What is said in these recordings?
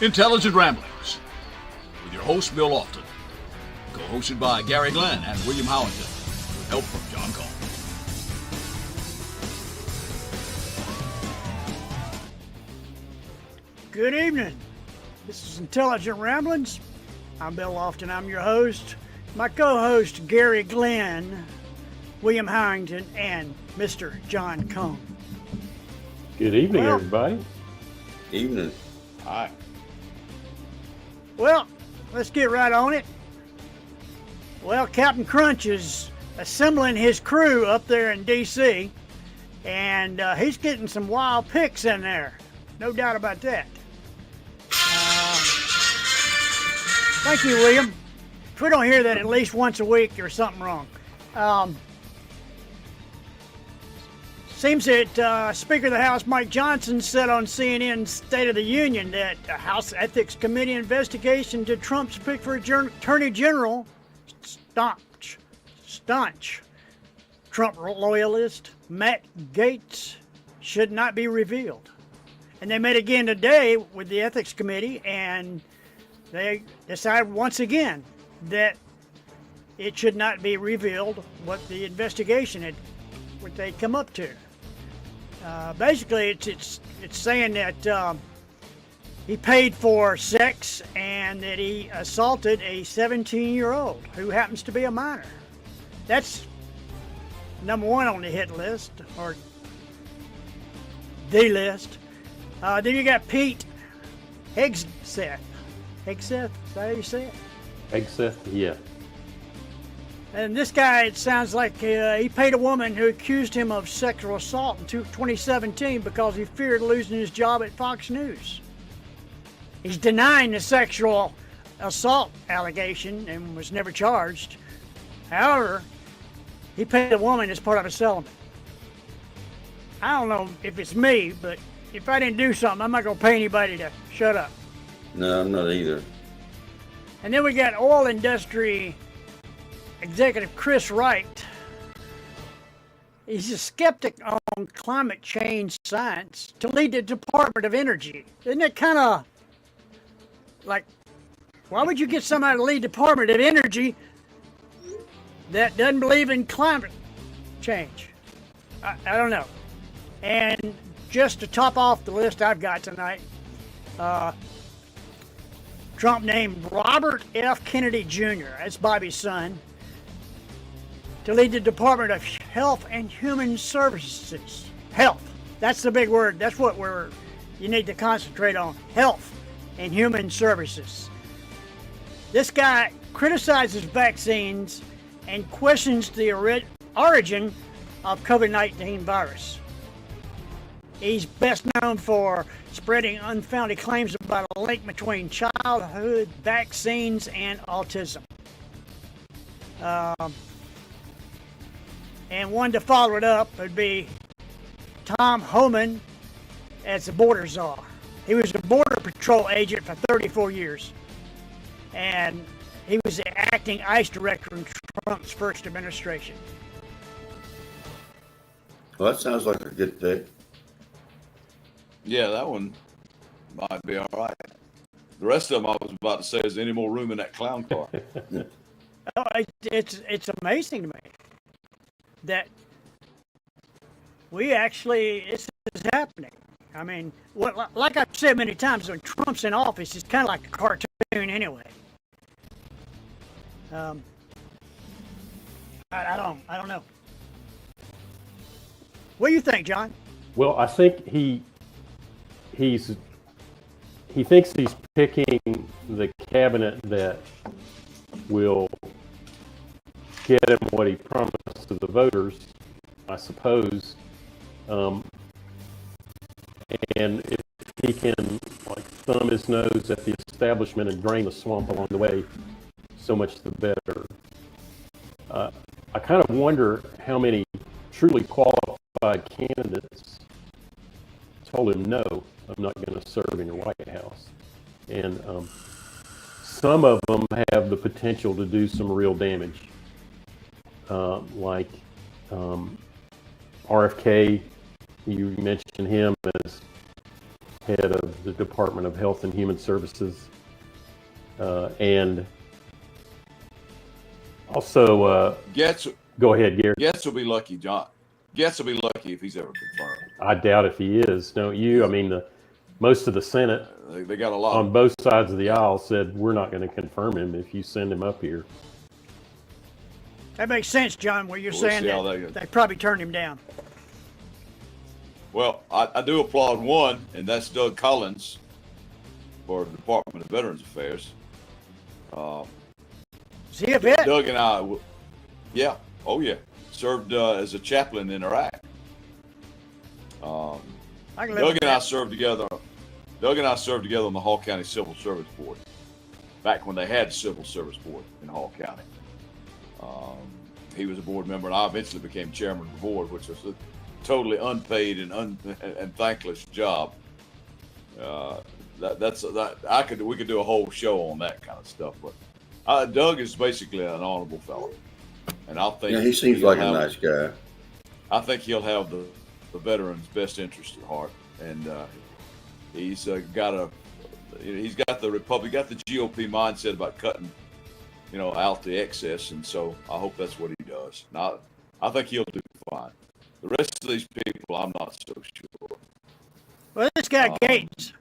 Intelligent Ramblings with your host, Bill Lofton. Co-hosted by Gary Glenn and William Howington, with help from John Cole. Good evening. This is Intelligent Ramblings. I'm Bill Lofton. I'm your host. My co-host, Gary Glenn, William Howington, and Mr. John Cone. Good evening, everybody. Evening. Hi. Well, let's get right on it. Well, Captain Crunch is assembling his crew up there in D.C., and he's getting some wild picks in there. No doubt about that. Thank you, William. If we don't hear that at least once a week, there's something wrong. Seems that Speaker of the House Mike Johnson said on CNN's State of the Union that the House Ethics Committee investigation to Trump's pick for Attorney General, staunch Trump loyalist Matt Gaetz, should not be revealed. And they met again today with the Ethics Committee, and they decided once again that it should not be revealed what the investigation what they'd come up to. Basically, it's saying that he paid for sex and that he assaulted a 17-year-old who happens to be a minor. That's number one on the hit list, or the list. Then you got Pete Hegseth. Hegseth, is that how you say it? Hegseth, yeah. And this guy, it sounds like he paid a woman who accused him of sexual assault in 2017 because he feared losing his job at Fox News. He's denying the sexual assault allegation and was never charged. However, he paid a woman as part of a settlement. I don't know if it's me, but if I didn't do something, I'm not going to pay anybody to shut up. No, I'm not either. And then we got oil industry executive Chris Wright. He's a skeptic on climate change science to lead the Department of Energy. Isn't it kind of like, why would you get somebody to lead the Department of Energy that doesn't believe in climate change? I don't know. And just to top off the list I've got tonight, Trump named Robert F. Kennedy Jr., that's Bobby's son, to lead the Department of Health and Human Services. Health. That's the big word. That's what you need to concentrate on. Health and Human Services. This guy criticizes vaccines and questions the origin of COVID-19 virus. He's best known for spreading unfounded claims about a link between childhood vaccines and autism. And one to follow it up would be Tom Homan as the border czar. He was a border patrol agent for 34 years. And he was the acting ICE director in Trump's first administration. Well, that sounds like a good pick. Yeah, that one might be all right. The rest of them I was about to say, is there any more room in that clown car? Oh, it's amazing to me that this is happening. I mean, like I've said many times, when Trump's in office, it's kind of like a cartoon anyway. I don't know. What do you think, John? Well, I think he thinks he's picking the cabinet that will get him what he promised to the voters, I suppose. And if he can thumb his nose at the establishment and drain the swamp along the way, so much the better. I kind of wonder how many truly qualified candidates told him, no, I'm not going to serve in your White House. And some of them have the potential to do some real damage. Like RFK, you mentioned him as head of the Department of Health and Human Services. And also, Getz, go ahead, Gary. Getz will be lucky, John. Getz will be lucky if he's ever confirmed. I doubt if he is, don't you? I mean, most of the Senate They got a lot. on both sides of the aisle said, we're not going to confirm him if you send him up here. That makes sense, John, what you're We'll saying see how that that goes. they probably turned him down. Well, I do applaud one, and that's Doug Collins for the Department of Veterans Affairs. Is he a vet? Doug and I, yeah, oh yeah, served as a chaplain in Iraq. I can live Doug with and I that. served together. Doug and I served together on the Hall County Civil Service Board, back when they had Civil Service Board in Hall County. He was a board member, and I eventually became chairman of the board, which was a totally unpaid and thankless job. We could do a whole show on that kind of stuff, but Doug is basically an honorable fellow, and I think Yeah, he seems he'll like a have- nice guy. I think he'll have the veterans' best interest at heart, and he's got the GOP mindset about cutting, out the excess, and so I hope that's what he does. Now, I think he'll do fine. The rest of these people, I'm not so sure. Well, this guy Gates,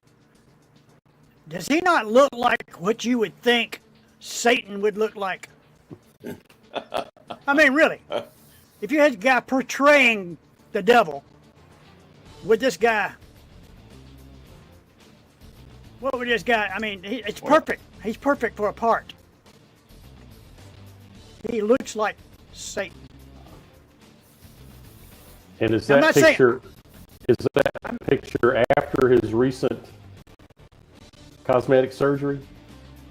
does he not look like what you would think Satan would look like? I mean, really. If you had a guy portraying the devil, would this guy, what would this guy, I mean, it's perfect. He's perfect for a part. He looks like Satan. And is I'm that not saying- picture after his recent cosmetic surgery?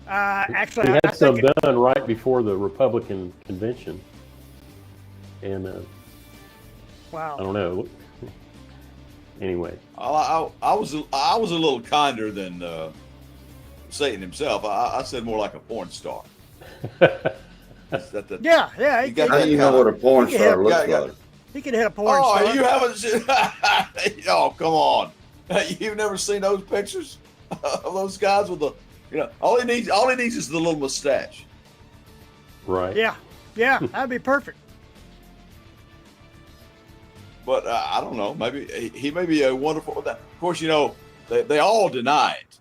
Actually, He I had some think done right before the Republican convention. And I wow. don't know. Anyway, I was a little kinder than Satan himself. I said more like a porn star. Yeah, You got How that do you know kinda- what a porn Yeah, star looks yeah. like? he could hit a porn Oh, star. you haven't seen? Oh, come on! You've never seen those pictures of those guys with the, all he needs is the little mustache. right. Yeah, that'd be perfect. But I don't know. Maybe he may be a wonderful. Of course, they all deny it.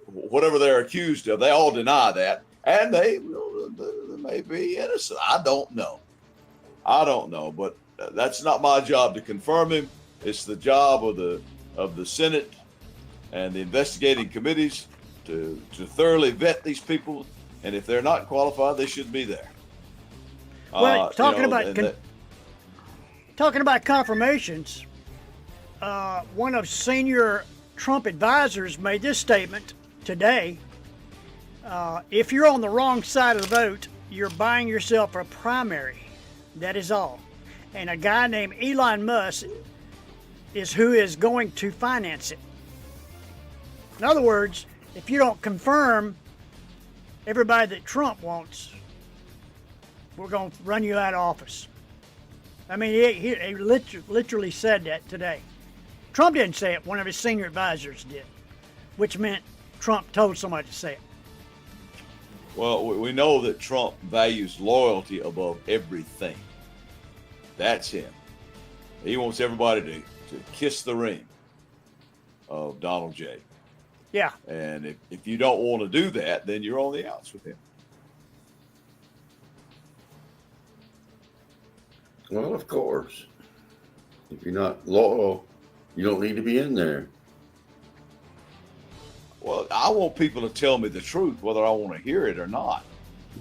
Whatever they're accused of, they all deny that, and they may be innocent. I don't know. But that's not my job to confirm him. It's the job of the Senate and the investigating committees to thoroughly vet these people, and if they're not qualified, they shouldn't be there. Well, talking about and that- talking about confirmations, one of senior Trump advisors made this statement today. If you're on the wrong side of the vote, you're buying yourself a primary. That is all. And a guy named Elon Musk is who is going to finance it. In other words, if you don't confirm everybody that Trump wants, we're going to run you out of office. I mean, he literally said that today. Trump didn't say it. One of his senior advisors did, which meant Trump told somebody to say it. Well, we know that Trump values loyalty above everything. That's him. He wants everybody to kiss the ring of Donald J. Yeah. And if you don't want to do that, then you're on the outs with him. Well, of course. If you're not loyal, you don't need to be in there. Well, I want people to tell me the truth, whether I want to hear it or not.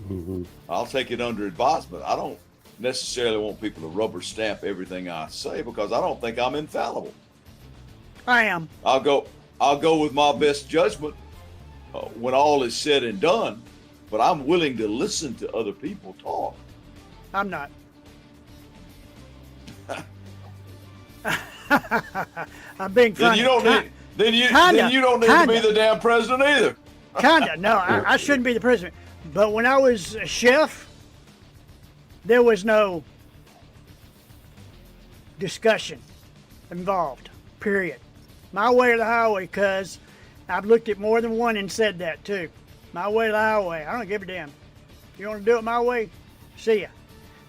Mhm. I'll take it under advisement. I don't necessarily want people to rubber stamp everything I say because I don't think I'm infallible. I am. I'll go with my best judgment when all is said and done, but I'm willing to listen to other people talk. I'm not. I'm being Then funny. you don't need. Then you don't need to be kinda. the damn president either. Kinda. No, I shouldn't be the president. But when I was a chef, there was no discussion involved. Period. My way or the highway, cuz I've looked at more than one and said that too. My way or the highway. I don't give a damn. You want to do it my way? See ya.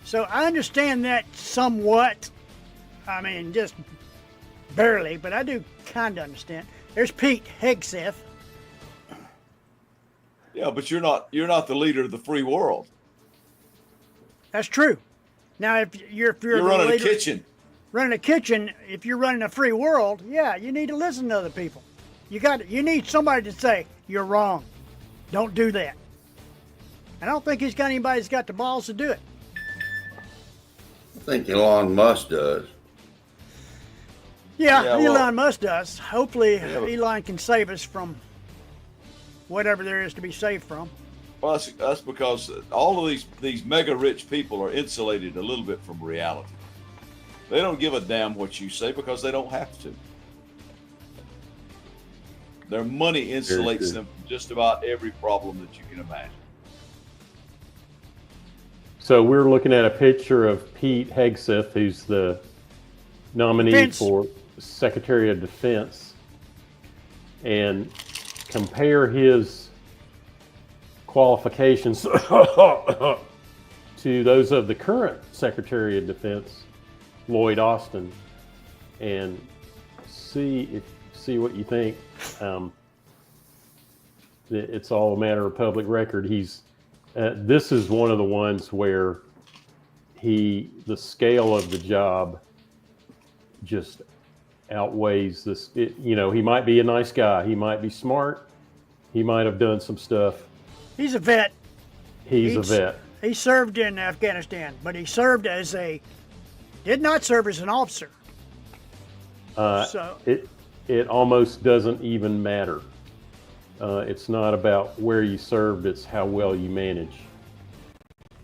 So I understand that somewhat. I mean, just barely, but I do kind of understand. There's Pete Hegseth. Yeah, but you're not the leader of the free world. That's true. Now, if you're You're the running a leader, kitchen. running a kitchen, if you're running a free world, yeah, you need to listen to other people. You need somebody to say you're wrong. Don't do that. I don't think he's got anybody that's got the balls to do it. I think Elon Musk does. Yeah, Yeah, well- Elon Musk does. Hopefully, Yeah, but- Elon can save us from whatever there is to be saved from. Well, that's because all of these mega rich people are insulated a little bit from reality. They don't give a damn what you say because they don't have to. Their money insulates true. them from just about every problem that you can imagine. So we're looking at a picture of Pete Hegseth, who's the nominee Defense. for Secretary of Defense, and compare his qualifications to those of the current Secretary of Defense, Lloyd Austin, and see what you think. It's all a matter of public record. This is one of the ones where the scale of the job just outweighs this. He might be a nice guy. He might be smart. He might have done some stuff. He's a vet. He's a vet. He served in Afghanistan, but he served did not serve as an officer. So It almost doesn't even matter. It's not about where you served, it's how well you manage.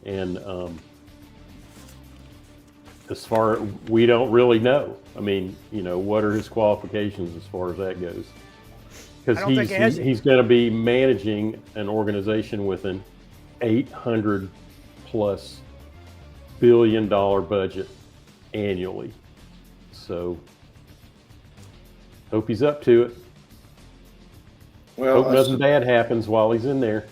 And we don't really know. I mean, what are his qualifications as far as that goes? I don't think he has Because he's going to be managing an organization with an $800+ billion budget annually. So hope he's up to it. Well, Hope nothing bad happens while he's in there.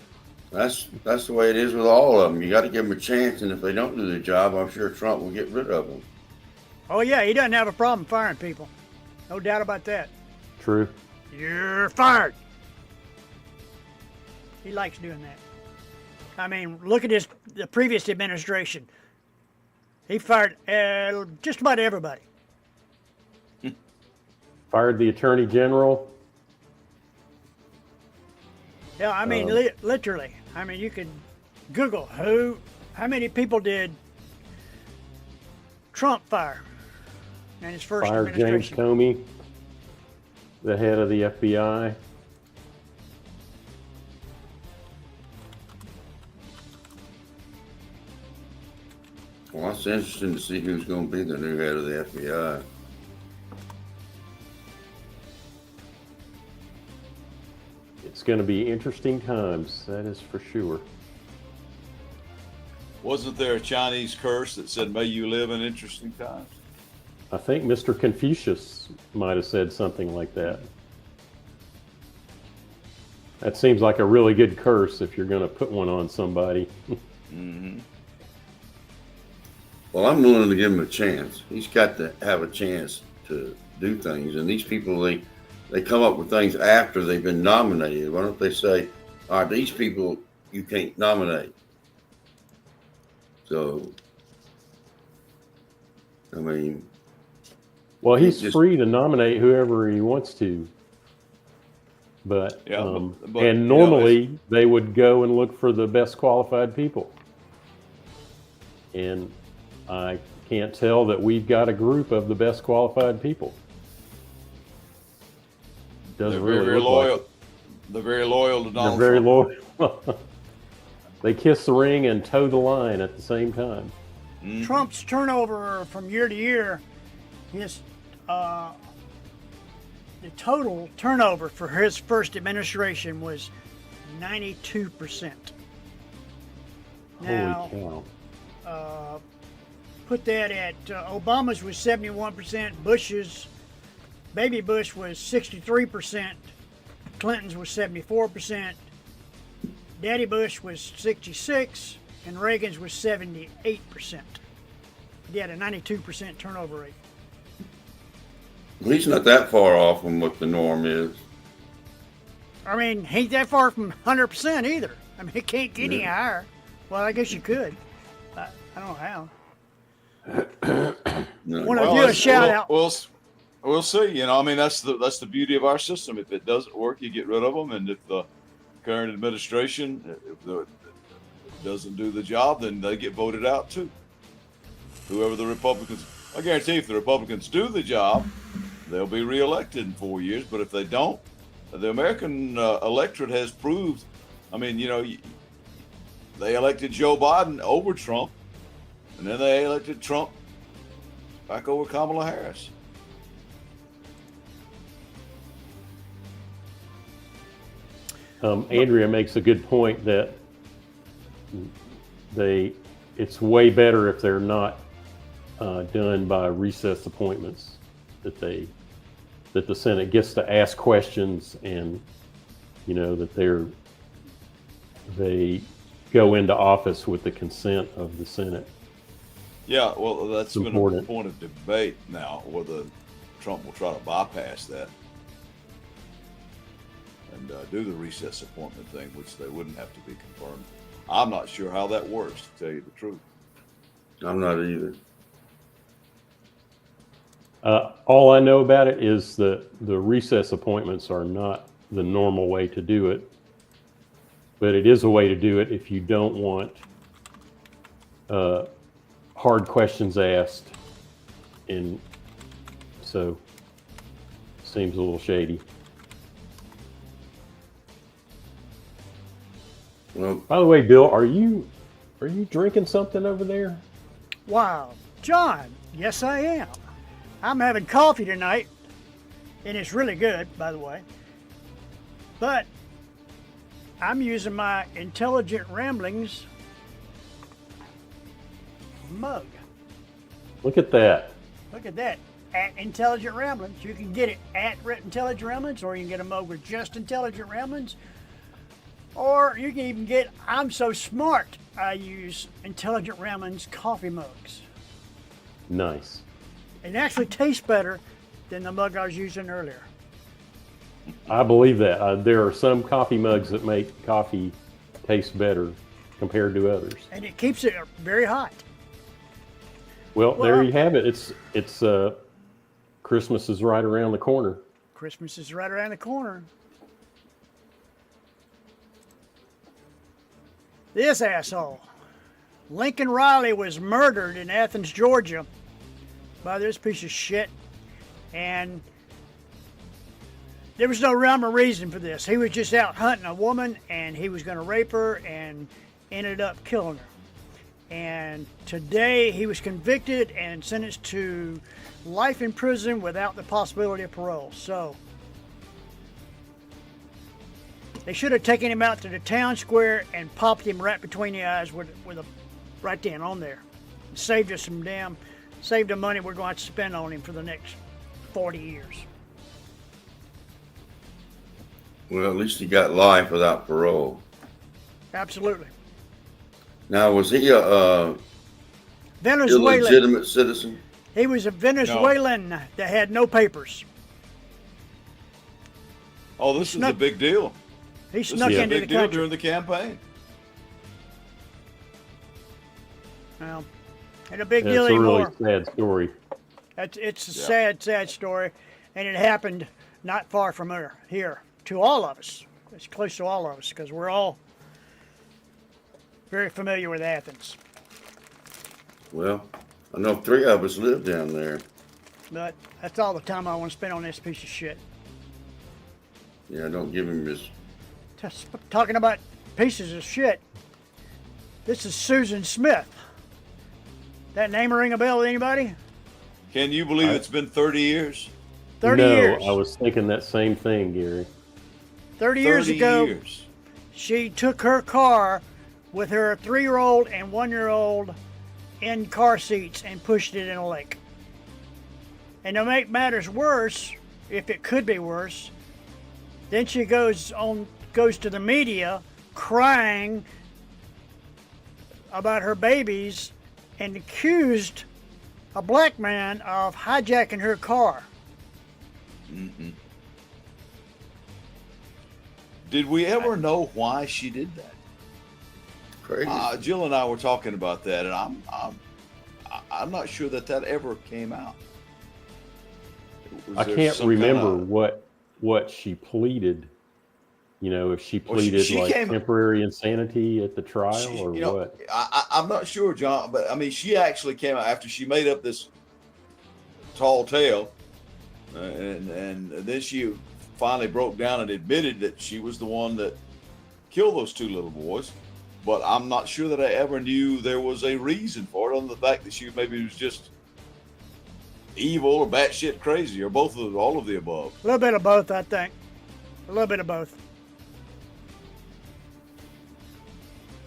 that's the way it is with all of them. You got to give them a chance, and if they don't do the job, I'm sure Trump will get rid of them. oh yeah, he doesn't have a problem firing people. No doubt about that. True. You're fired. He likes doing that. I mean, look at the previous administration. He fired just about everybody. Fired the attorney general. Yeah, I mean, literally. I mean, you could Google how many people did Trump fire in his first Fired James administration? Comey, the head of the FBI. Well, that's interesting to see who's going to be the new head of the FBI. It's going to be interesting times, that is for sure. Wasn't there a Chinese curse that said, "May you live in interesting times"? I think Mr. Confucius might have said something like that. That seems like a really good curse if you're going to put one on somebody. Well, I'm willing to give him a chance. He's got to have a chance to do things. And these people, they come up with things after they've been nominated. Why don't they say, all right, these people you can't nominate? So, I mean, Well, he's Just- free to nominate whoever he wants to. But, Yeah, but, and normally they would go and look for the best qualified people. And I can't tell that we've got a group of the best qualified people. they're Doesn't very, really very look loyal. like They're very loyal to it. Donald They're very Trump. loyal. They kiss the ring and toe the line at the same time. Trump's turnover from year to year, his the total turnover for his first administration was 92%. Now, Holy cow. put that at Obama's was 71%, Bush's Baby Bush was 63%, Clinton's was 74%, Daddy Bush was 66, and Reagan's was 78%. He had a 92% turnover rate. He's not that far off from what the norm is. I mean, he ain't that far from 100% either. I mean, it can't get any higher. Well, I guess you could. I don't know how. No. Want to do a shout out. We'll see. You know, I mean, that's the beauty of our system. If it doesn't work, you get rid of them, and if the current administration doesn't do the job, then they get voted out too. Whoever the Republicans, I guarantee, if the Republicans do the job, they'll be reelected in 4 years. But if they don't, the American electorate has proved. I mean, you know, they elected Joe Biden over Trump, and then they elected Trump back over Kamala Harris. Andrea makes a good point that it's way better if they're not done by recess appointments, that the Senate gets to ask questions, and you know that they go into office with the consent of the Senate. Yeah, well, that's been important. a point of debate now, whether Trump will try to bypass that and do the recess appointment thing, which they wouldn't have to be confirmed. I'm not sure how that works, to tell you the truth. I'm not either. All I know about it is the recess appointments are not the normal way to do it, but it is a way to do it if you don't want hard questions asked, and so seems a little shady. Well, By the way, Bill, are you drinking something over there? Wow, John, yes I am. I'm having coffee tonight, and it's really good, by the way. But I'm using my Intelligent Ramblings mug. Look at that. Look at that. At Intelligent Ramblings. You can get it at Intelligent Ramblings, or you can get a mug with just Intelligent Ramblings. Or you can even get I'm So Smart. I use Intelligent Ramblings coffee mugs. Nice. It actually tastes better than the mug I was using earlier. I believe that. There are some coffee mugs that make coffee taste better compared to others. And it keeps it very hot. Well, there you have it. It's Christmas is right around the corner. Christmas is right around the corner. This asshole. Lincoln Riley was murdered in Athens, Georgia by this piece of shit. And there was no rhyme or reason for this. He was just out hunting a woman, and he was going to rape her and ended up killing her. And today he was convicted and sentenced to life in prison without the possibility of parole. So they should have taken him out to the town square and popped him right between the eyes with a right then on there. It saved us saved the money we're going to spend on him for the next 40 years. well, at least he got life without parole. Absolutely. Now, was he a Venezuelan. illegitimate citizen? He was a Venezuelan that had no papers. Oh, this is a big deal. He This snuck is a into the big deal country. during the campaign. Well, and a big It's deal a really anymore. sad story. It's a sad story, and it happened not far from here to all of us. It's close to all of us because we're all very familiar with Athens. Well, I know 3 of us live down there. But that's all the time I want to spend on this piece of shit. Yeah, don't give him his. Just talking about pieces of shit. This is Susan Smith. That name ring a bell with anybody? Can you believe it's been 30 years? 30 no, years. I was thinking that same thing, Gary. 30 years 30 ago, years. she took her car with her 3-year-old and 1-year-old in car seats and pushed it in a lake. And to make matters worse, if it could be worse. Then she goes to the media crying about her babies and accused a black man of hijacking her car. Did we ever know why she did that? Crazy. Jill and I were talking about that, and I'm not sure that ever came out. Was I there can't some remember kinda- what she pleaded. You know, if she Well, she pleaded like came- temporary insanity at the trial She- or you know, what. I'm not sure, John, but I mean, she actually came out after she made up this tall tale, and then she finally broke down and admitted that she was the one that killed those two little boys. But I'm not sure that I ever knew there was a reason for it, other than the fact that she maybe was just evil or batshit crazy, or all of the above. A little bit of both, I think. A little bit of both.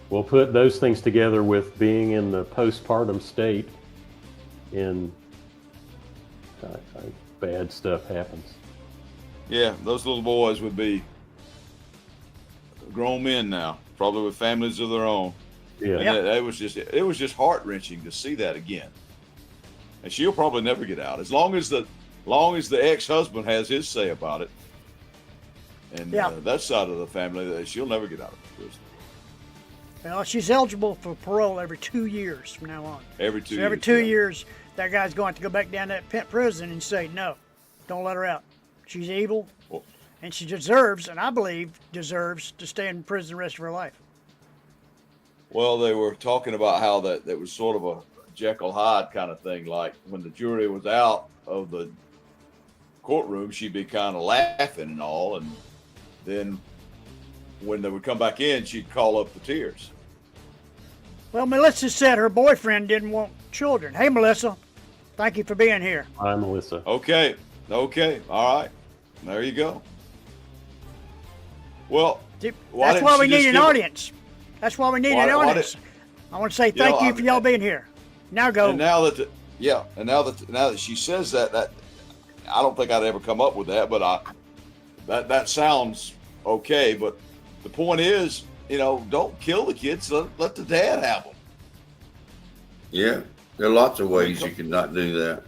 We'll put those things together with being in the postpartum state, and bad stuff happens. Yeah, those little boys would be grown men now, probably with families of their own. Yeah. And it was just heart wrenching to see that again. And she'll probably never get out as long as the ex-husband has his say about it. And that side of the family, she'll never get out of prison. Well, she's eligible for parole every 2 years from now on. Every 2 So years. every 2 yeah. years, that guy's going to go back down to that prison and say, no, don't let her out. She's evil, Well, and she deserves, and I believe deserves, to stay in prison the rest of her life. Well, they were talking about how that was sort of a Jekyll Hyde kind of thing. Like when the jury was out of the courtroom, she'd be kind of laughing and all, and then when they would come back in, she'd call up the tears. Well, Melissa said her boyfriend didn't want children. Hey, Melissa, thank you for being here. Hi, Melissa. Okay, all right, there you go. Well, why That's didn't why she we just need an give- audience. That's why we need an Why audience. I want to say You know, thank you I for mean- y'all being here. Now go. And now that now that she says that I don't think I'd ever come up with that, but that sounds okay. But the point is, don't kill the kids. Let the dad have them. Yeah, there are lots of ways you can not do that.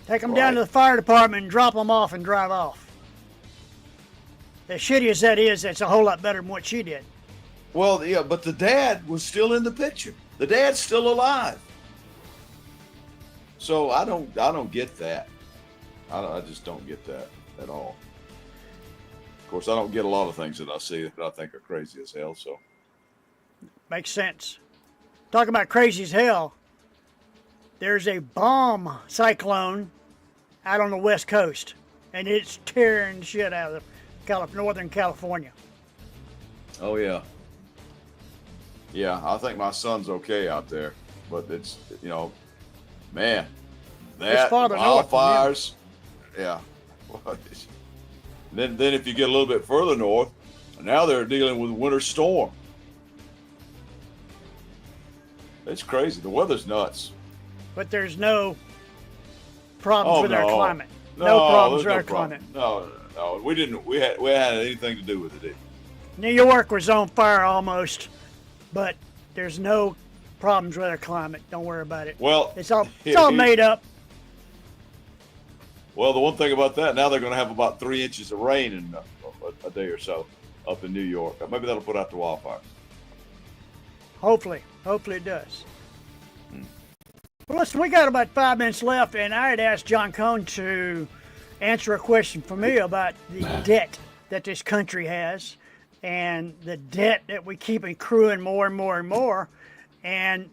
Take them down to Right. the fire department and drop them off and drive off. As shitty as that is, that's a whole lot better than what she did. Well, yeah, but the dad was still in the picture. The dad's still alive. So I don't get that. I just don't get that at all. Of course, I don't get a lot of things that I see that I think are crazy as hell. So Makes sense. Talk about crazy as hell. There's a bomb cyclone out on the West Coast, and it's tearing shit out of Northern California. oh yeah, I think my son's okay out there, but it's man, that farther north from him. wildfires, yeah. Then if you get a little bit further north, now they're dealing with winter storm. It's crazy. The weather's nuts. But there's no problems Oh, with our no. climate. No problems there's with our problem. climate. No. We didn't. We had anything to do with it. Did we? New York was on fire almost, but there's no problems with our climate. Don't worry about it. Well, It's all made up. Well, the one thing about that, now they're going to have about 3 inches of rain in a day or so up in New York. Maybe that'll put out the wildfire. Hopefully it does. Well, listen, we got about 5 minutes left, and I had asked John Cone to answer a question for me about the debt that this country has and the debt that we keep accruing more and more and more. And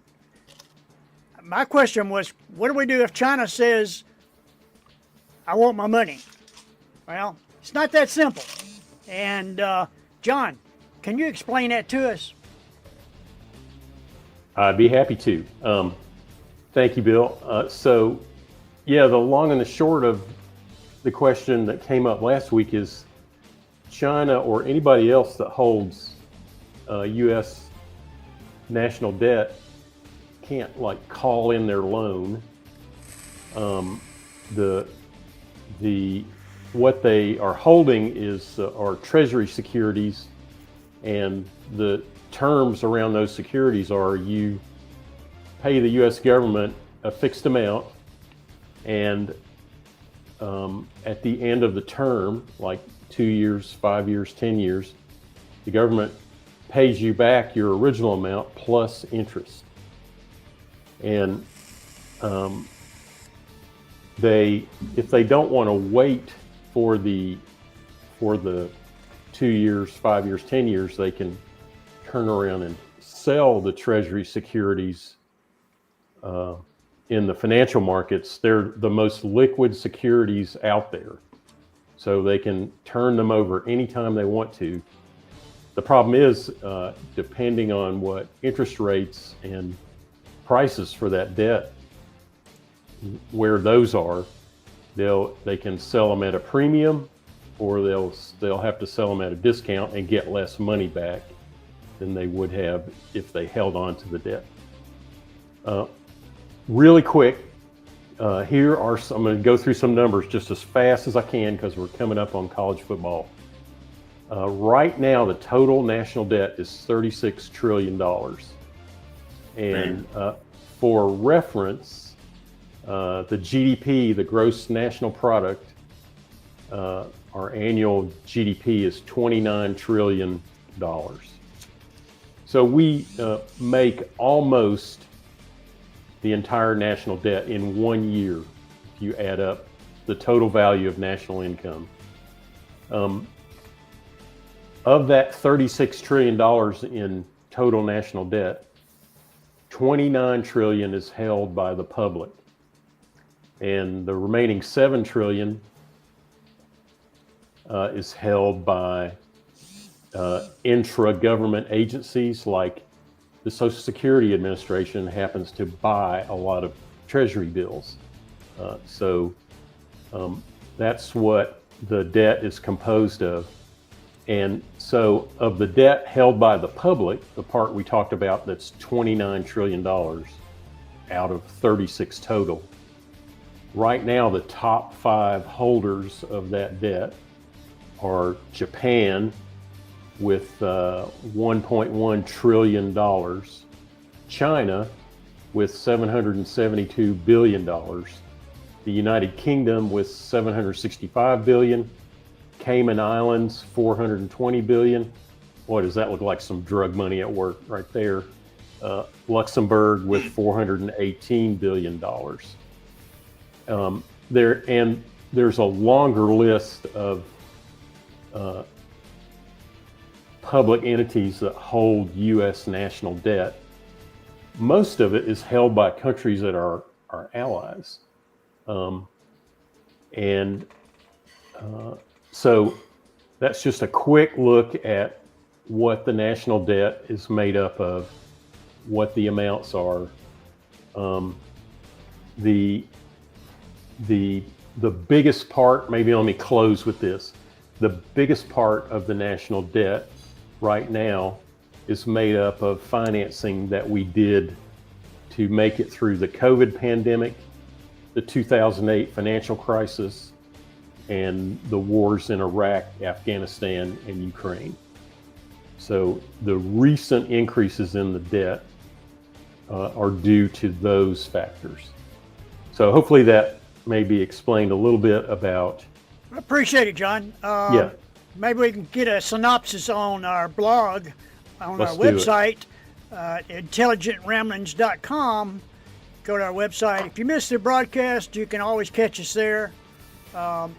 my question was, what do we do if China says, I want my money? Well, it's not that simple. And John, can you explain that to us? I'd be happy to. Thank you, Bill. So, yeah, the long and the short of the question that came up last week is China or anybody else that holds U.S. national debt can't call in their loan. The what they are holding is are Treasury securities, and the terms around those securities are you pay the U.S. government a fixed amount, and at the end of the term, like 2 years, 5 years, 10 years, the government pays you back your original amount plus interest. And if they don't want to wait for the 2 years, 5 years, 10 years, they can turn around and sell the Treasury securities in the financial markets. They're the most liquid securities out there, so they can turn them over anytime they want to. The problem is, depending on what interest rates and prices for that debt, where those are, they can sell them at a premium, or they'll have to sell them at a discount and get less money back than they would have if they held on to the debt. Really quick, I'm going to go through some numbers just as fast as I can because we're coming up on college football. Right now, the total national debt is $36 trillion. And for reference, the GDP, the gross national product, our annual GDP is $29 trillion. So we make almost the entire national debt in 1 year, if you add up the total value of national income. Of that $36 trillion in total national debt, $29 trillion is held by the public, and the remaining $7 trillion is held by intra-government agencies. Like the Social Security Administration happens to buy a lot of Treasury bills. So that's what the debt is composed of. And so of the debt held by the public, the part we talked about that's $29 trillion out of 36 total, right now the top 5 holders of that debt are Japan with $1.1 trillion, China with $772 billion, the United Kingdom with $765 billion, Cayman Islands, $420 billion. Boy, does that look like some drug money at work right there. Luxembourg with $418 billion. There's a longer list of public entities that hold U.S. national debt. Most of it is held by countries that are our allies. So that's just a quick look at what the national debt is made up of, what the amounts are. The biggest part, maybe let me close with this. The biggest part of the national debt right now is made up of financing that we did to make it through the COVID pandemic, the 2008 financial crisis, and the wars in Iraq, Afghanistan, and Ukraine. So the recent increases in the debt are due to those factors. So hopefully that maybe explained a little bit about. I appreciate it, John. Yeah. Maybe we can get a synopsis on our blog, on Let's our do it. website, intelligentramblings.com. Go to our website. If you missed the broadcast, you can always catch us there. And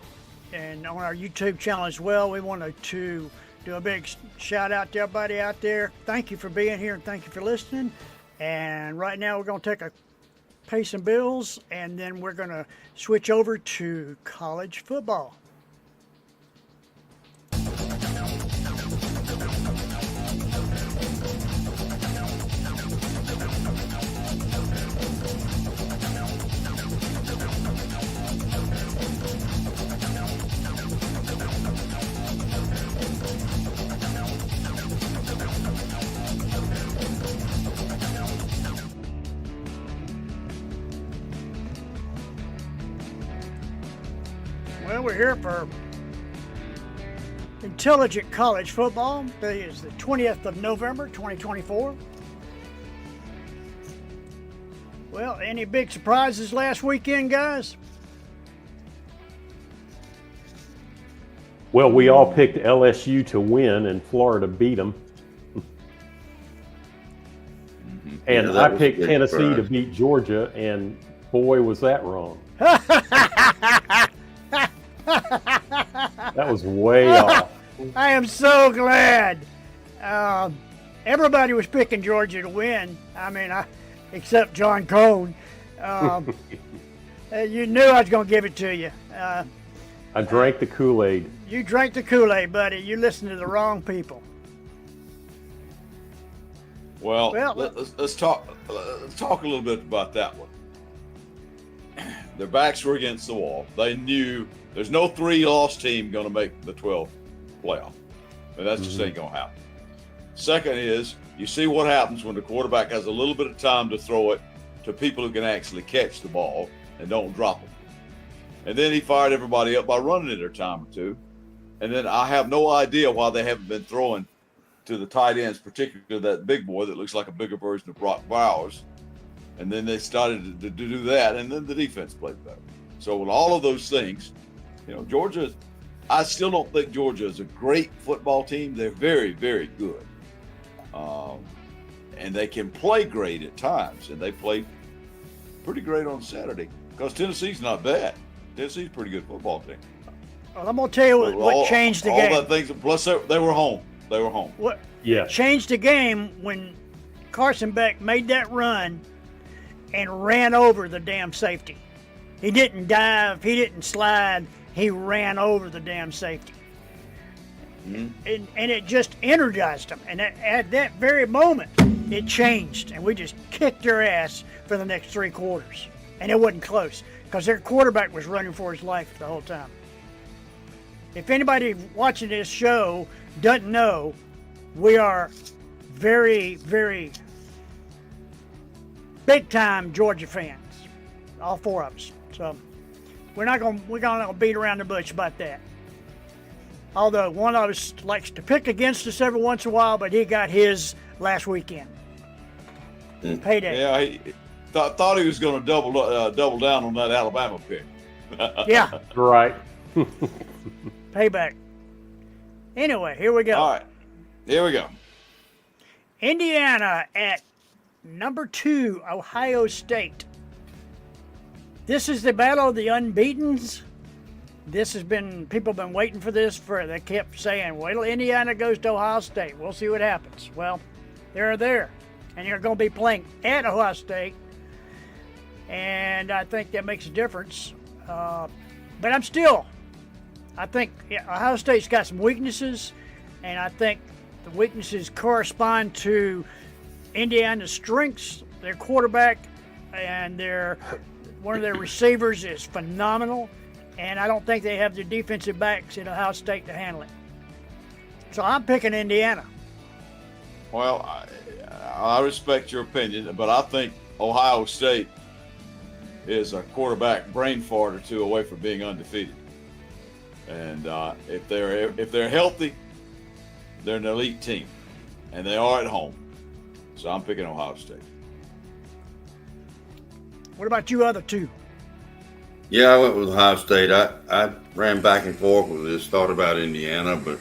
on our YouTube channel as well. We wanted to do a big shout out to everybody out there. Thank you for being here and thank you for listening. And right now we're going to pay some bills, and then we're going to switch over to college football. Well, we're here for Intelligent College Football. Today is the 20th of November, 2024. Well, any big surprises last weekend, guys? Well, we all picked LSU to win, and Florida beat them. And Yeah, that I was a picked big Tennessee to surprise. beat Georgia, and boy, was that wrong. That was way off. I am so glad. Everybody was picking Georgia to win. I mean, except John Cone. You knew I was going to give it to you. I drank the Kool-Aid. You drank the Kool-Aid, buddy. You listened to the wrong people. Well, Well, let's talk. Let's talk a little bit about that one. Their backs were against the wall. They knew there's no 3-loss team going to make the 12 playoff, and that's just ain't going to happen. Second is you see what happens when the quarterback has a little bit of time to throw it to people who can actually catch the ball and don't drop them. And then he fired everybody up by running it a time or two. And then I have no idea why they haven't been throwing to the tight ends, particularly that big boy that looks like a bigger version of Brock Bowers. And then they started to do that, and then the defense played better. So with all of those things, Georgia, I still don't think Georgia is a great football team. They're very, very good. And they can play great at times, and they played pretty great on Saturday because Tennessee's not bad. Tennessee's a pretty good football team. Well, I'm going to tell you what changed the game. All that things, plus they were home. They were home. What Yeah. changed the game when Carson Beck made that run and ran over the damn safety. He didn't dive. He didn't slide. He ran over the damn safety. And it just energized them. And at that very moment, it changed. And we just kicked their ass for the next 3 quarters. And it wasn't close because their quarterback was running for his life the whole time. If anybody watching this show doesn't know, we are very, very big time Georgia fans, all 4 of us. So we're not gonna beat around the bush about that. Although one of us likes to pick against us every once in a while, but he got his last weekend. Payday. Yeah, he thought he was going to double down on that Alabama pick. Yeah, Right. payback. Anyway, here we go. All right, here we go. Indiana at number 2, Ohio State. This is the battle of the unbeatens. People have been waiting for this. They kept saying, wait till Indiana goes to Ohio State. We'll see what happens. Well, they're there. And you're going to be playing at Ohio State. And I think that makes a difference. But I think Ohio State's got some weaknesses. And I think the weaknesses correspond to Indiana's strengths. Their quarterback and one of their receivers is phenomenal. And I don't think they have the defensive backs at Ohio State to handle it. So I'm picking Indiana. Well, I respect your opinion, but I think Ohio State is a quarterback brain fart or 2 away from being undefeated. And if they're healthy, they're an elite team, and they are at home. So I'm picking Ohio State. What about you other 2? Yeah, I went with Ohio State. I ran back and forth with this, thought about Indiana, but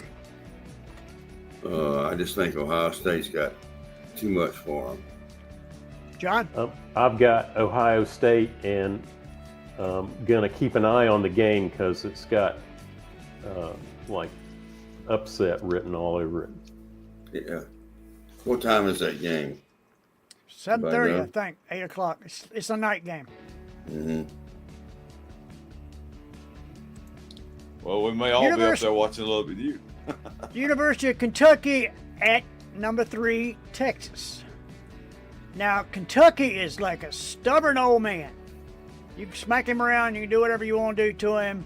I just think Ohio State's got too much for them. John? I've got Ohio State, and gonna keep an eye on the game because it's got like upset written all over it. Yeah. What time is that game? 7:30, I now? think. 8 o'clock. It's a night game. Mm-hmm. Well, we may all be up University- there watching a little bit of you. University of Kentucky at number 3, Texas. Now, Kentucky is like a stubborn old man. You can smack him around, you can do whatever you want to do to him.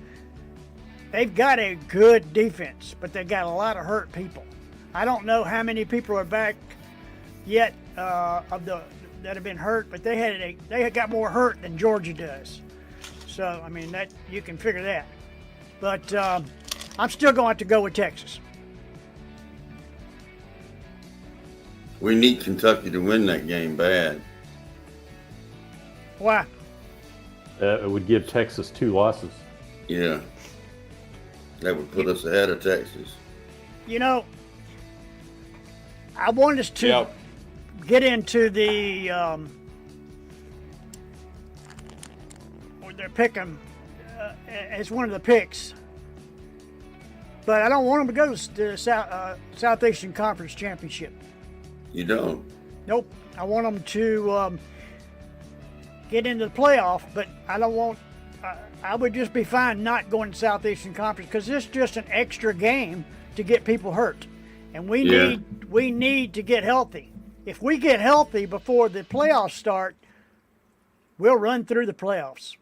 They've got a good defense, but they got a lot of hurt people. I don't know how many people are back yet that have been hurt, but they had got more hurt than Georgia does. So, I mean, that you can figure that. But I'm still going to have to go with Texas. We need Kentucky to win that game bad. Why? It would give Texas 2 losses. Yeah. That would put us ahead of Texas. You know, I want us to Yep. get into the where they're picking as one of the picks, but I don't want them to go to the Southeastern Conference Championship. You don't. Nope. I want them to get into the playoff, but I don't want. I would just be fine not going to Southeastern Conference because it's just an extra game to get people hurt, and we need to get healthy. If we get healthy before the playoffs start, we'll run through the playoffs.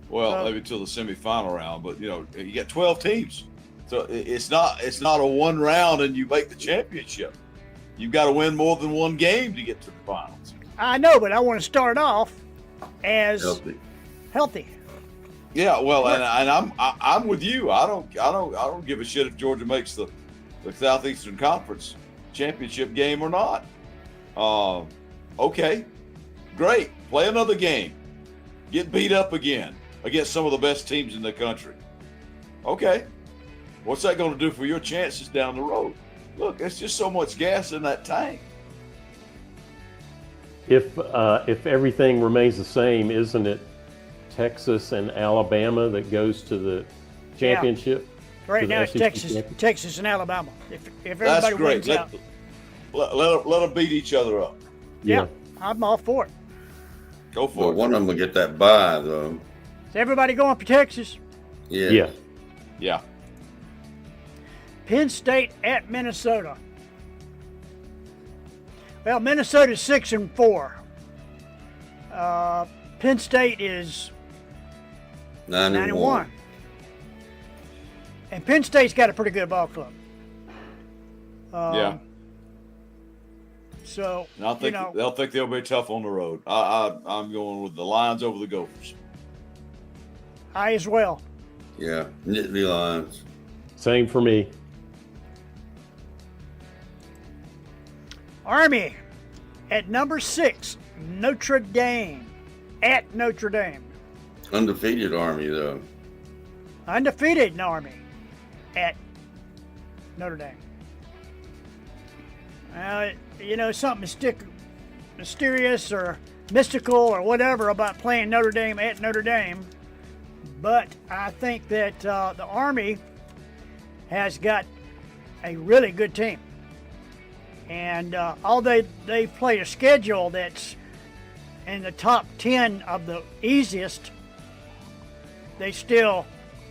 Well, maybe till the semifinal round, but you got 12 teams, so it's not a one round and you make the championship. You've got to win more than one game to get to the finals. I know, but I want to start off as healthy. Yeah, well, and I'm with you. I don't give a shit if Georgia makes the Southeastern Conference championship game or not. Okay, great. Play another game. Get beat up again against some of the best teams in the country. Okay, what's that going to do for your chances down the road? Look, there's just so much gas in that tank. If everything remains the same, isn't it Texas and Alabama that goes to the championship? Right To the now, it's SEC Texas and Alabama. If That's everybody great. wins out, Let them beat each other up. yeah, I'm all for it. Go for But it. one of them will get that bye, though. Is everybody going for Texas? Yeah. Yeah. Yeah. Penn State at Minnesota. Well, Minnesota's 6-4. Penn State is 91. And Penn State's got a pretty good ball club. Yeah. So, And I think they'll think they'll be tough on the road. I'm going with the Lions over the Gophers. I as well. Yeah. Nittany Lions. Same for me. Army at number 6, Notre Dame. At Notre Dame. Undefeated Army, though. Undefeated in Army at Notre Dame. Something mysterious or mystical or whatever about playing Notre Dame at Notre Dame. But I think that the Army has got a really good team. And although they play a schedule that's in the top 10 of the easiest, they still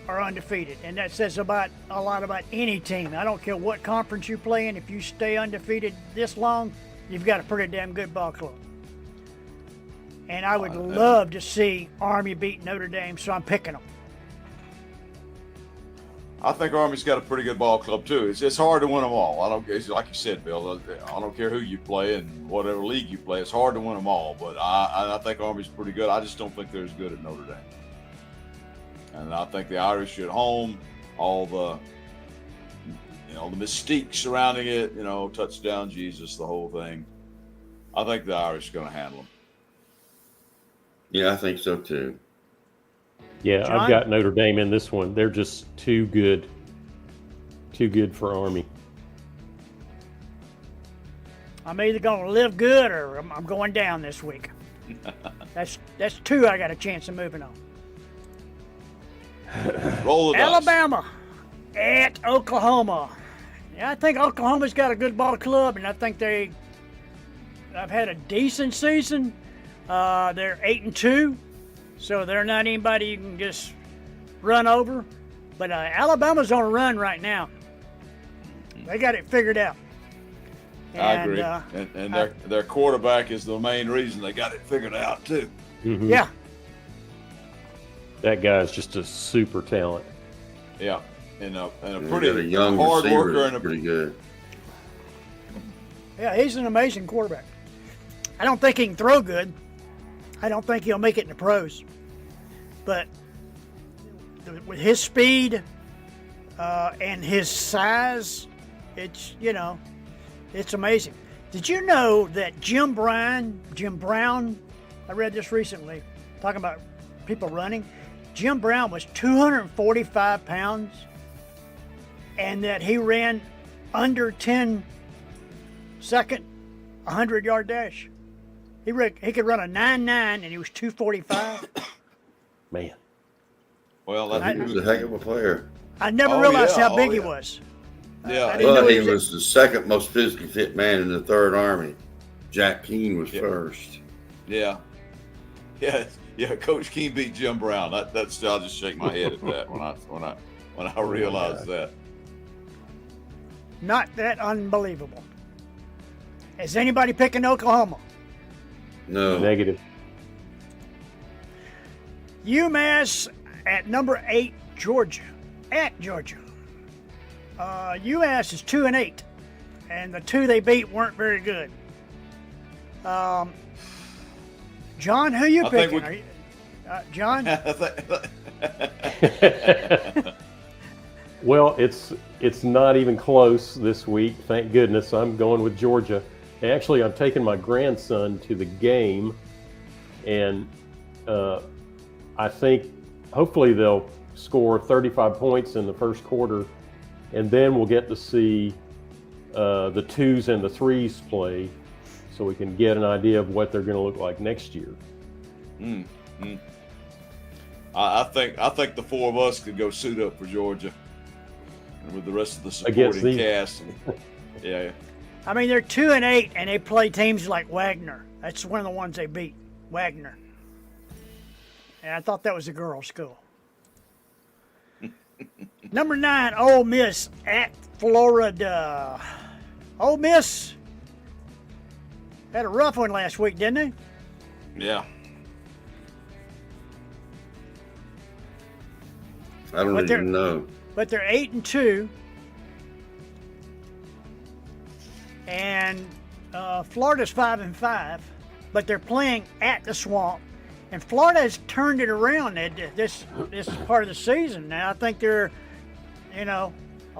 are undefeated. And that says a lot about any team. I don't care what conference you play in. If you stay undefeated this long, you've got a pretty damn good ball club. And I would love to see Army beat Notre Dame, so I'm picking them. I think Army's got a pretty good ball club too. It's hard to win them all. It's like you said, Bill. I don't care who you play and whatever league you play. It's hard to win them all. But I think Army's pretty good. I just don't think they're as good at Notre Dame. And I think the Irish at home, all the mystique surrounding it, touchdown Jesus, the whole thing. I think the Irish are going to handle them. Yeah, I think so, too. Yeah, John? I've got Notre Dame in this one. They're just too good. Too good for Army. I'm either going to live good or I'm going down this week. That's 2 I got a chance of moving on. Roll the dice. Alabama at Oklahoma. Yeah, I think Oklahoma's got a good ball club, and I think I've had a decent season. They're 8-2, so they're not anybody you can just run over. But Alabama's on a run right now. They got it figured out. I agree. And their quarterback is the main reason they got it figured out, too. Mhm. Yeah. That guy's just a super talent. Yeah. And a They pretty got a young hard receiver worker that's and pretty good. Yeah, he's an amazing quarterback. I don't think he can throw good. I don't think he'll make it in the pros. But with his speed and his size, It's, it's amazing. Did you know that Jim Brown, I read this recently, talking about people running. Jim Brown was 245 pounds and that he ran under 10 second 100-yard dash. He could run a 9.9 and he was 245. Man. Well, He was a heck of a player. I never Oh, realized yeah. how big Oh, he yeah. was. Yeah. I didn't know But he he was was the second most physically fit man in the Third Army. Jack Keane was Yeah. first. Yeah. Yeah. Coach Keene beat Jim Brown. That's I'll just shake my head at that when I realized that. not that unbelievable. Is anybody picking Oklahoma? No. Negative. UMass at number 8, Georgia. At Georgia. UMass is 2-8, and the two they beat weren't very good. John, who you I think picking? Are you, John? Well, it's not even close this week. Thank goodness. I'm going with Georgia. Actually, I'm taking my grandson to the game, and I think hopefully they'll score 35 points in the first quarter, and then we'll get to see the 2s and the 3s play, so we can get an idea of what they're going to look like next year. I think the four of us could go suit up for Georgia, and with the rest of the Against supporting these. cast. Yeah. I mean, they're 2-8, and they play teams like Wagner. That's one of the ones they beat, Wagner. And I thought that was a girls' school. Number 9, Ole Miss at Florida. Ole Miss had a rough one last week, didn't they? Yeah. I don't But they're- even know. But they're 8-2. And Florida's 5-5, but they're playing at the Swamp. And Florida has turned it around at this part of the season. Now I think they're, a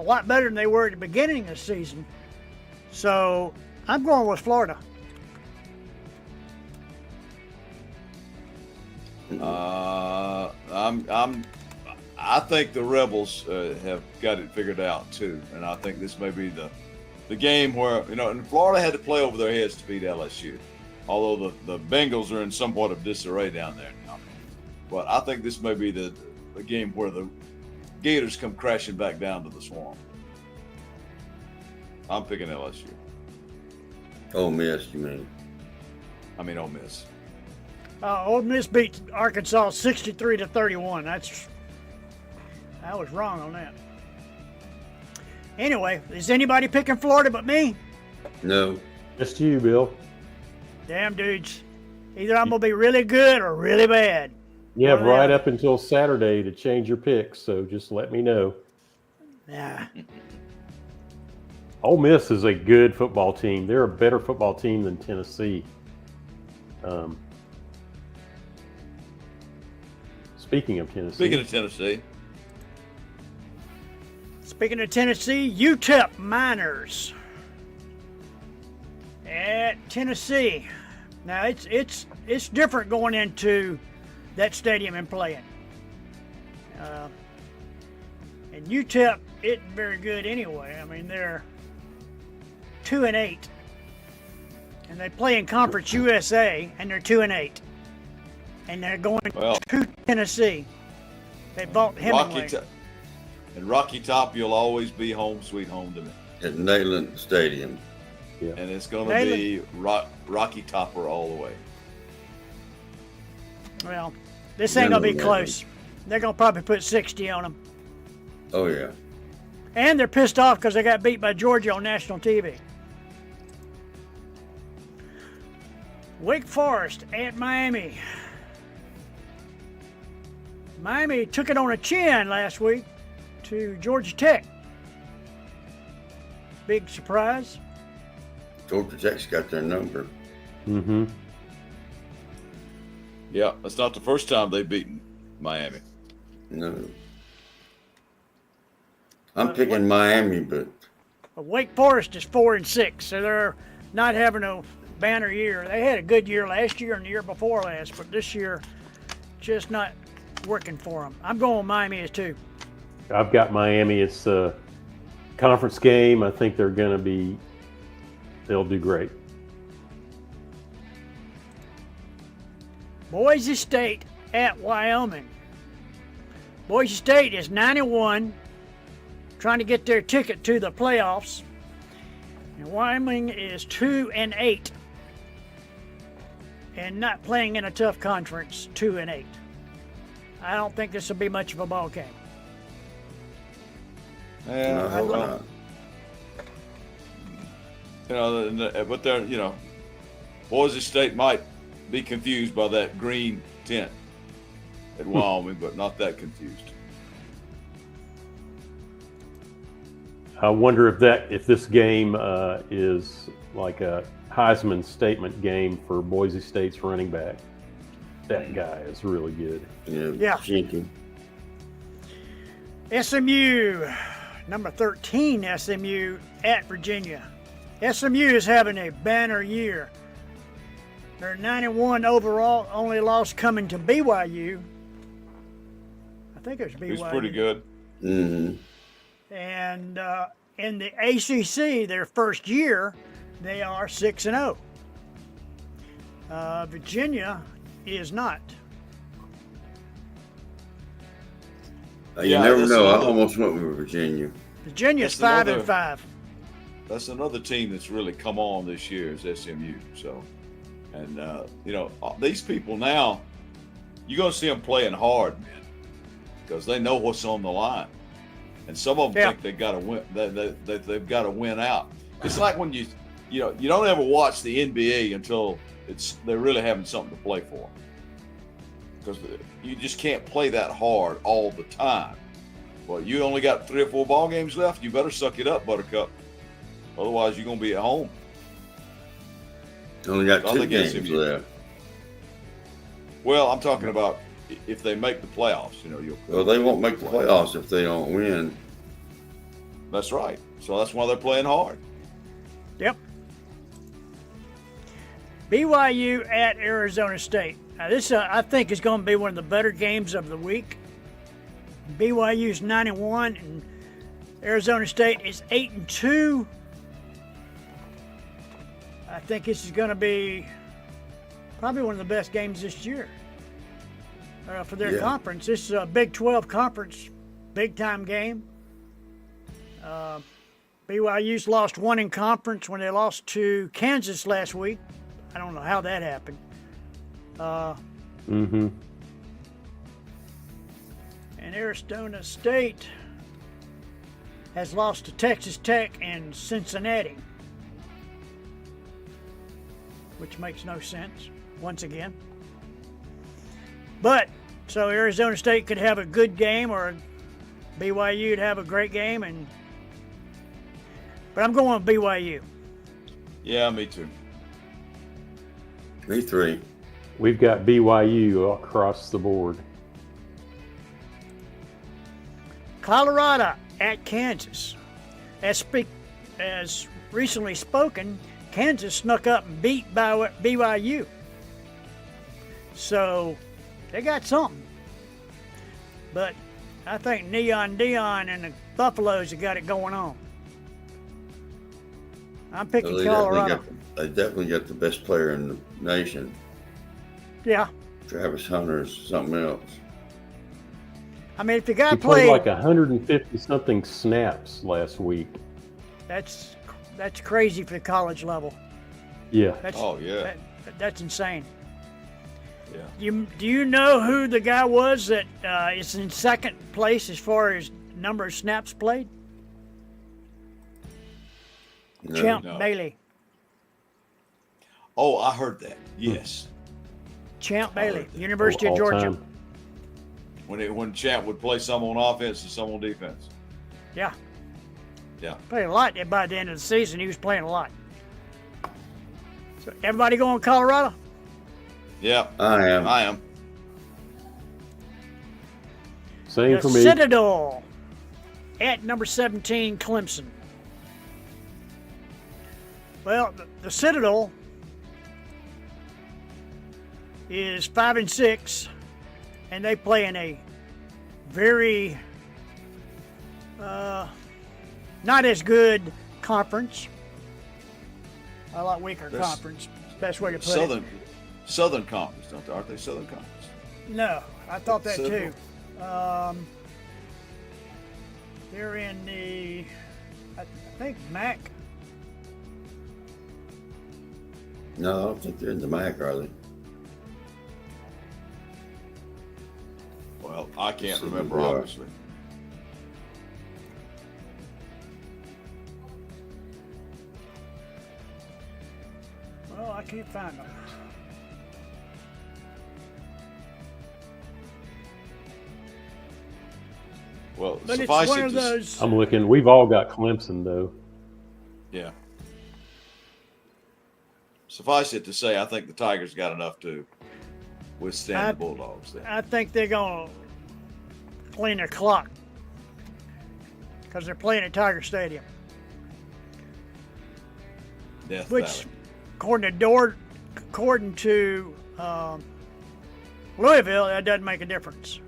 lot better than they were at the beginning of the season. So I'm going with Florida. I think the Rebels have got it figured out too, and I think this may be the game where and Florida had to play over their heads to beat LSU, although the Bengals are in somewhat of disarray down there now. But I think this may be the game where the Gators come crashing back down to the Swamp. I'm picking LSU. Oh, Ole Miss, you mean? I mean Ole Miss. Ole Miss beat Arkansas 63-31. I was wrong on that. Anyway, is anybody picking Florida but me? No. Just you, Bill. Damn dudes. Either I'm gonna be really good or really bad. You have Well, right yeah. up until Saturday to change your picks, so just let me know. Nah. Ole Miss is a good football team. They're a better football team than Tennessee. Speaking of Tennessee, Speaking of Tennessee, Speaking of Tennessee, UTEP Miners at Tennessee. Now it's different going into that stadium and playing. And UTEP isn't very good anyway. I mean they're 2-8, and they play in Conference USA, and they're 2-8, and they're going Well- to Tennessee. They bought Hemingway. Rocky Top, you'll always be home, sweet home to me. At Neyland Stadium. And it's going to be Rocky Topper all the way. Well, this ain't gonna be Minimum, close. They're gonna probably put 60 on them, Oh, yeah. and they're pissed off because they got beat by Georgia on national TV. Wake Forest at Miami. Miami took it on a chin last week to Georgia Tech. Big surprise. Georgia Tech's got their number. mm-hmm. Yeah, that's not the first time they've beaten Miami. No. I'm picking Miami, but Wake Forest is 4-6, so they're not having a banner year. They had a good year last year and the year before last, but this year just not working for them. I'm going with Miami as too. I've got Miami. It's a conference game. I think they'll do great. Boise State at Wyoming. Boise State is 9-1, trying to get their ticket to the playoffs. And Wyoming is 2-8, and not playing in a tough conference, 2-8. I don't think this will be much of a ball game. Yeah, I hope not. But they're, Boise State might be confused by that green tent at Wyoming, but not that confused. I wonder if this game is like a Heisman statement game for Boise State's running back. That guy is really good. Yeah. Jenkins. SMU, number 13 SMU at Virginia. SMU is having a banner year. They're 9-1 overall, only loss coming to BYU. I think it was BYU. He's pretty good. Mm-hmm. And in the ACC, their first year, they are 6-0. Virginia is not. You Yeah, never that's know. I another- almost went with Virginia. Virginia's That's 5-5. That's another team that's really come on this year is SMU. So, and these people now, you're going to see them playing hard, man, because they know what's on the line, and some of them Yeah. think they got to win. They've got to win out. It's like when you don't ever watch the NBA until they're really having something to play for, because you just can't play that hard all the time. Well, you only got 3 or 4 ball games left. You better suck it up, Buttercup. Otherwise, you're going to be at home. Only got I 2 think games SMU. left. Well, I'm talking about if they make the playoffs. Well, they won't make the playoffs if they don't win. That's right. So that's why they're playing hard. Yep. BYU at Arizona State. Now this, I think, is going to be one of the better games of the week. BYU's 9-1, and Arizona State is 8-2. I think this is going to be probably one of the best games this year for their Yeah. conference. This is a Big 12 conference, big-time game. BYU's lost 1 in conference when they lost to Kansas last week. I don't know how that happened. Mm-hmm. And Arizona State has lost to Texas Tech and Cincinnati, which makes no sense, once again. But, so Arizona State could have a good game, or BYU would have a great game, but I'm going with BYU. Yeah, me too. Me 3. We've got BYU across the board. Colorado at Kansas. As recently spoken, Kansas snuck up and beat BYU. So they got something. But I think Neon Dion and the Buffaloes have got it going on. I'm picking Colorado. They definitely got the best player in the nation. Yeah. Travis Hunter's something else. I mean, if the guy He played played, like 150 something snaps last week. that's crazy for the college level. Yeah. That's, Oh, yeah. That's insane. Yeah. Do you know who the guy was that is in second place as far as number of snaps played? No. Champ No. Bailey. Oh, I heard that. Yes. Champ I heard Bailey, that. University of All Georgia. time. When Champ would play some on offense and some on defense. Yeah. Yeah. Played a lot by the end of the season. He was playing a lot. So everybody going Colorado? Yeah. I am. I am. Same The for me. Citadel at number 17, Clemson. Well, the Citadel is 5-6, and they play in a very not as good conference. A lot weaker That's- conference. Best way to put Southern Conference, don't they? Aren't they Southern Conference? it. No, I thought that Citadel? too. They're in the, I think MAC. No, I don't think they're in the MAC, are they? Well, I can't See remember, who they are. obviously. Well, I can't find them. Well, But it's suffice one it of to those. I'm looking. We've all got Clemson though. yeah. Suffice it to say, I think the Tigers got enough to withstand the Bulldogs. Then. I think they're gonna clean their clock because they're playing at Tiger Stadium, Death which, Valley. according to Louisville, that doesn't make a difference.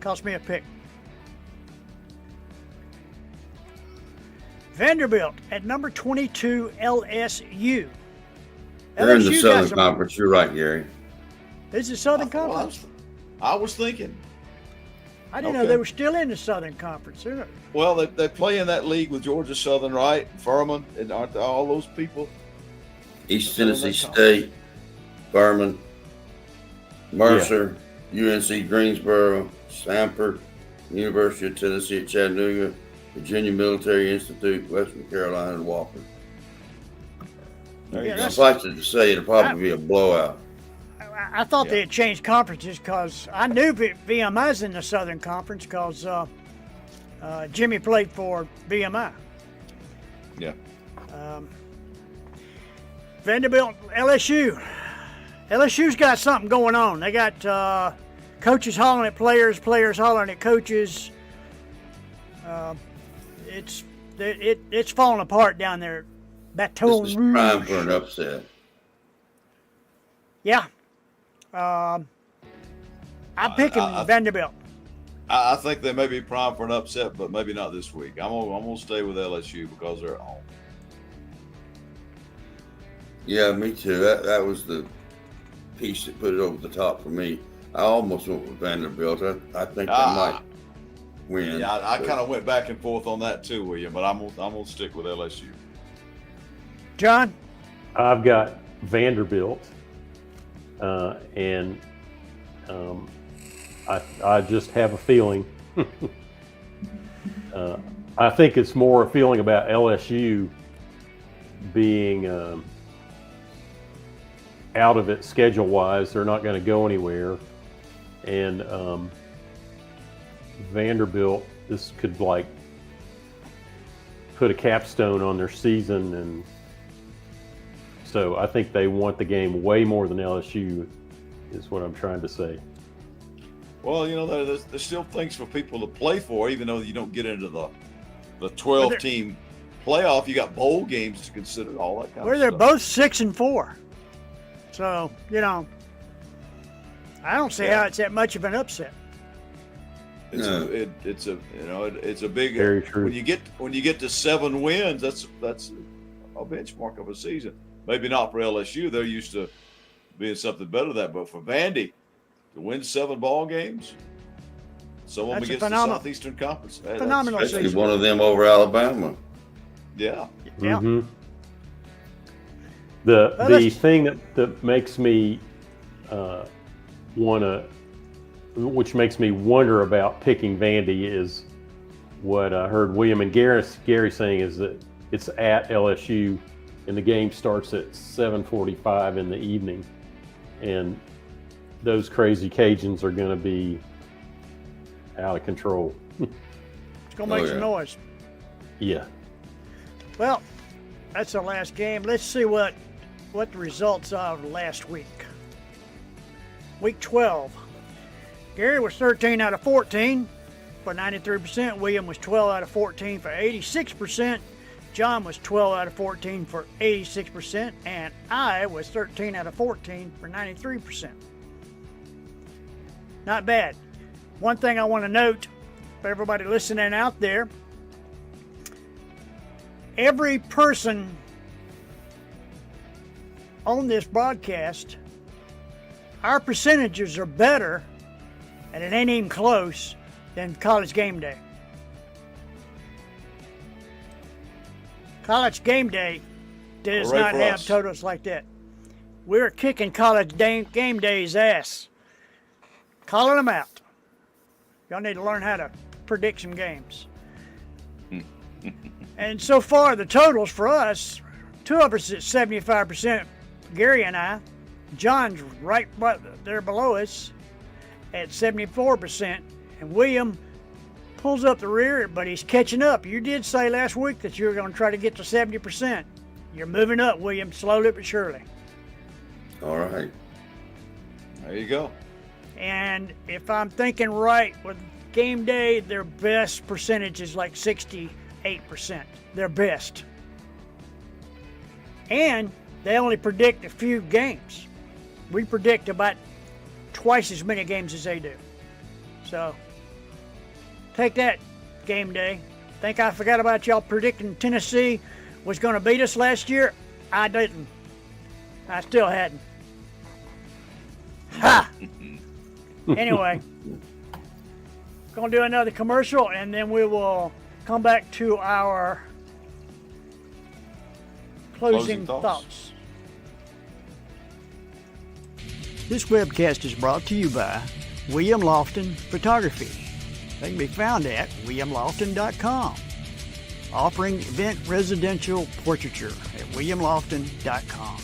Cost me a pick. Vanderbilt at number 22, LSU. They're in the LSU got Southern some- Conference. You're right, Gary. This is Southern Well, Conference. I was thinking. I didn't know okay. they were still in the Southern Conference. Well, they play in that league with Georgia Southern, right? Furman, and aren't all those people? East Southern Tennessee Conference. State, Furman, Mercer, UNC Greensboro, Stanford, University of Tennessee at Chattanooga, Virginia Military Institute, Western Carolina, and Wofford. There Yeah, you go. that's- Suffice it to say, it'll probably be a blowout. I thought Yeah. they had changed conferences because I knew VMI's in the Southern Conference because Jimmy played for VMI. Yeah. Vanderbilt, LSU. LSU's got something going on. They got coaches hollering at players, players hollering at coaches. It's falling apart down there. Baton This is prime Rouge. for an upset. Yeah. I'm picking Vanderbilt. I think they may be primed for an upset, but maybe not this week. I'm gonna stay with LSU because they're at home. Yeah, me too. That was the piece that put it over the top for me. I almost went with Vanderbilt. I think they might win. Yeah, I but kind of went back and forth on that too, William. But I'm gonna stick with LSU. John? I've got Vanderbilt, and I just have a feeling. I think it's more a feeling about LSU being out of it schedule-wise. They're not going to go anywhere, and Vanderbilt, this could like put a capstone on their season, and so I think they want the game way more than LSU, is what I'm trying to say. Well, you know, there's still things for people to play for, even though you don't get into the 12-team playoff. You got bowl games to consider, all that kind Where of they're stuff. both 6-4. So, you know, I don't see Yeah. how it's that much of an upset. It's No. it's a big. Very true. When you get to 7 wins, that's a benchmark of a season. Maybe not for LSU; they're used to being something better than that. But for Vandy to win 7 ball games, someone That's a against the phenomenal- Southeastern Conference, hey, that's- phenomenal Especially season. one of them over Alabama. Yeah, Yeah. Mhm. Well, The let's- thing that makes me which makes me wonder about picking Vandy, is what I heard William and Gary saying, is that it's at LSU and the game starts at 7:45 in the evening, and those crazy Cajuns are going to be out of control. It's going to make Oh, some yeah. noise. Yeah. Well, that's the last game. Let's see what the results of last week. Week 12. Gary was 13 out of 14 for 93%. William was 12 out of 14 for 86%. John was 12 out of 14 for 86%, and I was 13 out of 14 for 93%. Not bad. One thing I want to note for everybody listening out there, every person on this broadcast, our percentages are better, and it ain't even close, than College Game Day. College Game Day does Hooray not for have us. totals like that. We're kicking Game Day's ass. Calling them out. Y'all need to learn how to predict some games. And so far, the totals for us, two of us at 75%, Gary and I. John's right there below us at 74%. And William pulls up the rear, but he's catching up. You did say last week that you were going to try to get to 70%. You're moving up, William, slowly but surely. All right. There you go. And if I'm thinking right, with Game Day, their best percentage is like 68%. Their best. And they only predict a few games. We predict about twice as many games as they do. So, take that, Game Day. Think I forgot about y'all predicting Tennessee was going to beat us last year? I didn't. I still hadn't. Ha! Anyway, going to do another commercial, and then we will come back to our closing thoughts. This webcast is brought to you by William Lofton Photography. They can be found at williamlofton.com, offering event residential portraiture at williamlofton.com.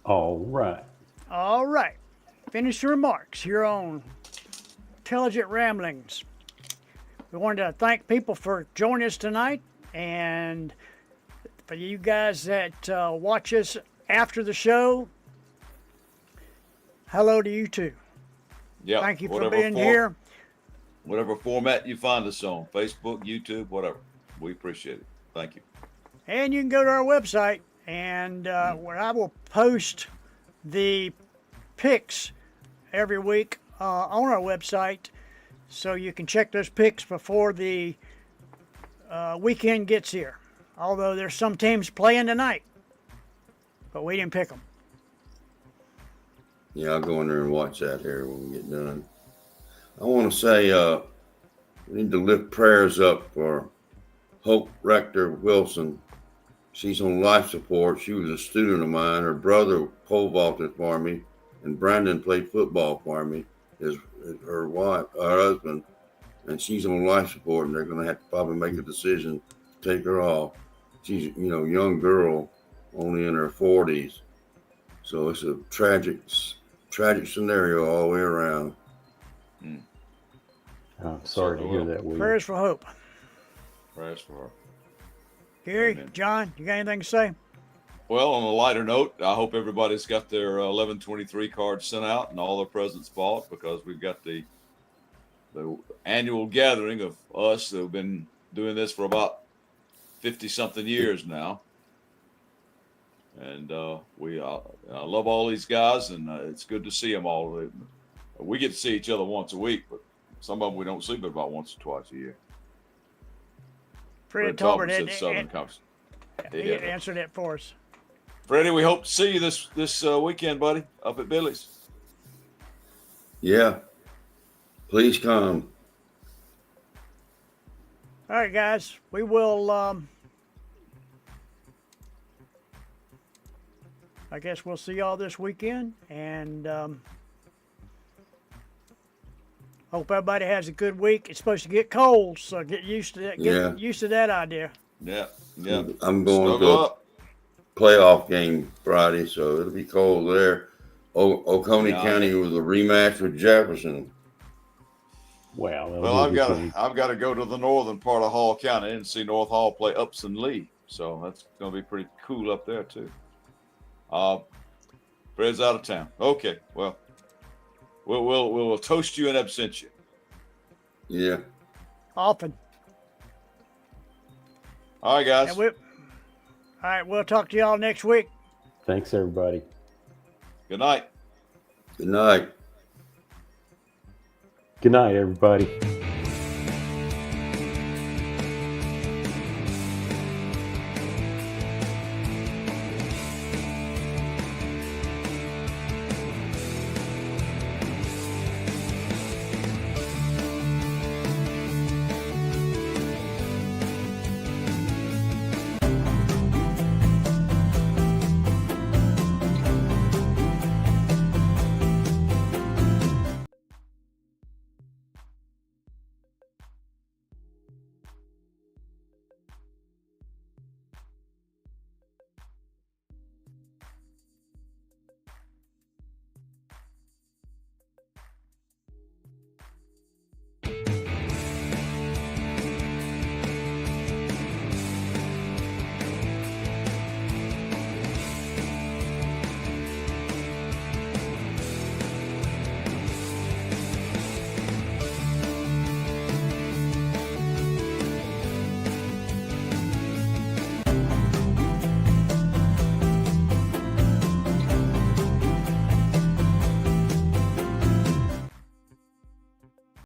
All right. All right. Finish your remarks here on Intelligent Ramblings. We wanted to thank people for joining us tonight, and for you guys that watch us after the show, hello to you too. Yeah. Thank you for being here. Whatever format you find us on, Facebook, YouTube, whatever. We appreciate it. Thank you. And you can go to our website, and where I will post the picks every week on our website, so you can check those picks before the weekend gets here. Although there's some teams playing tonight, but we didn't pick them. Yeah, I'll go in there and watch that here when we get done. I want to say we need to lift prayers up for Hope Rector Wilson. She's on life support. She was a student of mine. Her brother pole vaulted for me, and Brandon played football for me. Her wife, her husband, and she's on life support, and they're going to have to probably make a decision to take her off. She's, young girl, only in her 40s. So it's a tragic scenario all the way around. I'm sorry to hear that, William. Prayers for Hope. Prayers for her. Gary, Amen. John, you got anything to say? Well, on a lighter note, I hope everybody's got their 1123 cards sent out and all their presents bought, because we've got the annual gathering of us that have been doing this for about 50-something years now. And I love all these guys, and it's good to see them all. We get to see each other once a week, but some of them we don't see but about once or twice a year. Fred Talbert said Southern Conference. he answered that for us. Freddie, we hope to see you this weekend, buddy, up at Billy's. Yeah. Please come. All right, guys, we will. I guess we'll see y'all this weekend, and hope everybody has a good week. It's supposed to get cold, so get used to that. Get used to that idea. Yeah. I'm going Snuggle to a up. playoff game Friday, so it'll be cold there. Oconee Yeah. County was a rematch with Jefferson. Wow. Well, I've got to go to the northern part of Hall County and see North Hall play Upson Lee, so that's going to be pretty cool up there too. Fred's out of town. Okay, well, we'll toast you in absentia. Yeah. Often. All right, guys. And all right, we'll talk to y'all next week. Thanks, everybody. Good night. Good night. Good night, everybody.